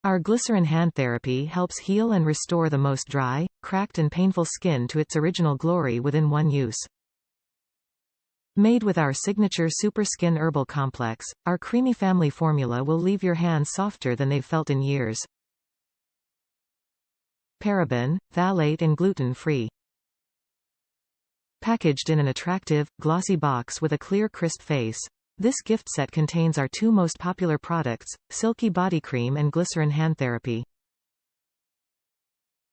Our Glycerine Hand Therapy helps heal and restore the most dry, cracked and painful skin to its original glory within one use. Made with our signature Super Skin Herbal Complex, our creamy family formula will leave your hands softer than they've felt in years. Paraben, phthalate and gluten-free. Packaged in an attractive, glossy box with a clear crisp face, this gift set contains our two most popular products, Silky Body Cream and Glycerine Hand Therapy.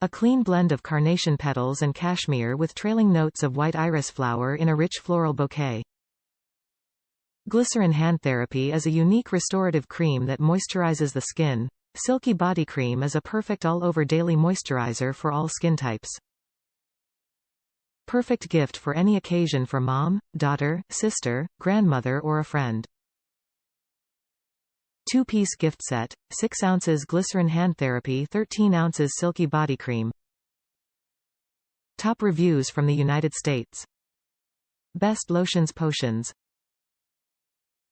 A clean blend of carnation petals and cashmere with trailing notes of white iris flower in a rich floral bouquet. Glycerine Hand Therapy is a unique restorative cream that moisturizes the skin. Silky Body Cream is a perfect all-over daily moisturizer for all skin types. Perfect gift for any occasion for mom, daughter, sister, grandmother or a friend. 2-piece gift set, 6 ounces Glycerine Hand Therapy, 13 ounces Silky Body Cream. Top reviews from the United States. Best lotions potions.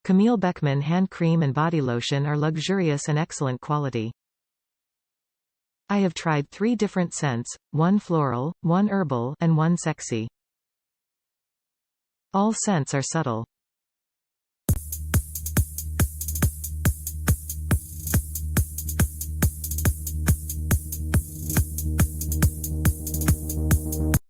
Camille Beckman hand cream and body lotion are luxurious and excellent quality. I have tried 3 different scents, 1 floral, 1 herbal, and 1 sexy. All scents are subtle.